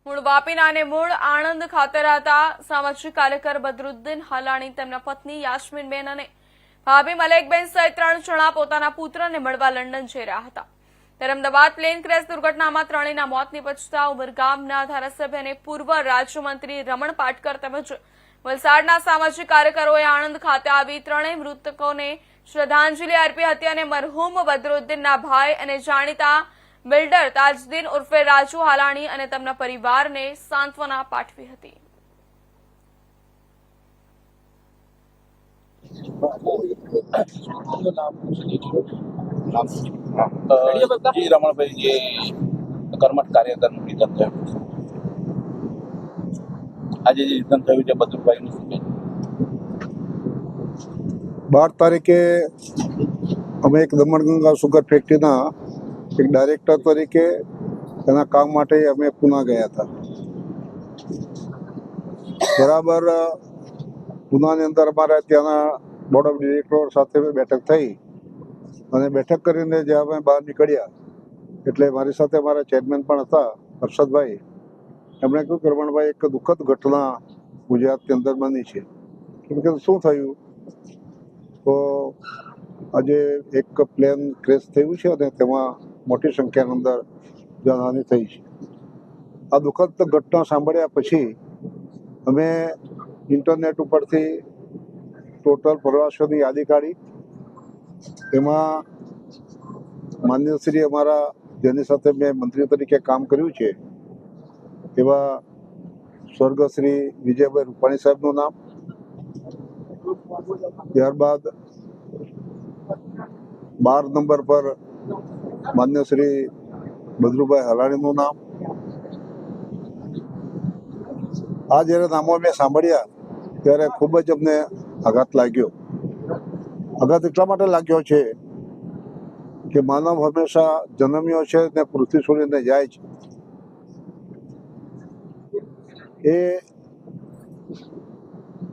મૂળ વાપીના અને મૂળ આણંદ ખાતે રહેતા સામાજિક કાર્યકર બદરુદ્દીન હાલાણી તેમના પત્ની યાસ્મીનબેન અને ભાભી મલેકબેન સહિત 3 જણા પોતાના પુત્રને મળવા લંડન જઈ રહ્યા હતા ત્યારે અમદાવાદ પ્લેન ક્રેશ દુર્ઘટનામાં ત્રણેયના મોત નિપજતા ઉમરગામના ધારાસભ્ય અને પૂર્વ રાજ્યમંત્રી રમણ પાટકર તેમજ વલસાડના સામાજિક કાર્યકરોએ આણંદ ખાતે આવી ત્રણેય મૃતકોને શ્રદ્ધાંજલિ અર્પી હતી અને મરહૂમ બદરુદ્દીનના ભાઈ અને જાણીતા બિલ્ડર તાજદીન ઉર્ફે રાજુ હાલાણી અને તેમના પરિવારને સાંત્વના પાઠવી હતી। जी रमण भाई ये कर्मठ कार्यकर નું નિધન થયું આજે જે નિધન થયું છે બદરુભાઈ નું શું 12 તારીખે અમે એક દમણગંગા સુગર ફેક્ટરીના એક ડાયરેક્ટર તરીકે એના કામ માટે અમે પુના ગયા હતા। બરાબર પુનાની અંદર અમારા ત્યાંના બોર્ડ ઓફ ડિરેક્ટર સાથે બેઠક થઈ અને બેઠક કરીને જે અમે બહાર નીકળ્યા એટલે મારી સાથે મારા ચેરમેન પણ હતા હર્ષદભાઈ। એમણે કહ્યું કે રમણભાઈ એક દુઃખદ ઘટના ગુજરાતની અંદર બની છે। એમ કે શું થયું? તો આજે એક પ્લેન ક્રેશ થયું છે અને તેમાં મોટી સંખ્યાની અંદર જાનહાનિ થઈ છે। આ દુઃખદ ઘટના સાંભળ્યા પછી અમે ઇન્ટરનેટ ઉપરથી ટોટલ પ્રવાસીઓની યાદી કાઢી। એમાં માન્ય શ્રી અમારા જેની સાથે મેં મંત્રી તરીકે કામ કર્યું છે એવા સ્વર્ગસ્થ શ્રી વિજયભાઈ રૂપાણી સાહેબનું નામ, ત્યારબાદ 12 નંબર પર માન્ય શ્રી બદરુભાઈ હાલાણીનું નામ। આ જ્યારે નામો મેં સાંભળ્યા ત્યારે ખૂબ જ અમને આઘાત લાગ્યો। આઘાત એટલા માટે લાગ્યો છે કે માનવ હંમેશા જન્મ્યો છે ને પૃથ્વી છોડીને જાય છે। એ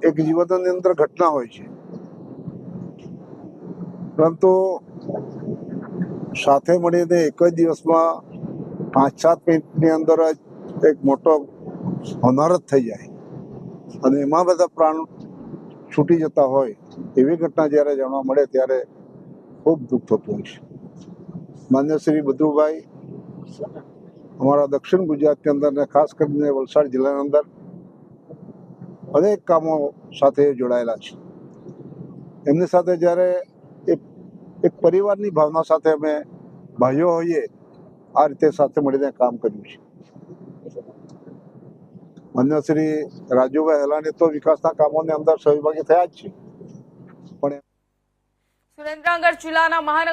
એક જીવનની અંદર ઘટના હોય છે, પરંતુ સાથે મળીને એક જ દિવસમાં 5-7 મિનિટની અંદર જ એક મોટો હોનારત થઈ જાય અને એમાં બધા પ્રાણ છૂટી જતા હોય એવી ઘટના જ્યારે જાણવા મળે ત્યારે ખૂબ દુઃખ થતું હોય છે। માન્ય શ્રી બદરુભાઈ અમારા દક્ષિણ ગુજરાતની અંદર ને ખાસ કરીને વલસાડ જિલ્લાની અંદર અનેક કામો સાથે જોડાયેલા છે। એમની સાથે જ્યારે એક પરિવારની ભાવના સાથે અમે ભાઈઓ હોઈએ આ રીતે સાથે મળીને કામ કર્યું છે। માન્ય શ્રી રાજુભાઈ હાલાણી તો વિકાસના કામોની અંદર સહભાગી થયા જ છે, પણ સુરેન્દ્રનગર જિલ્લાના મહાનગર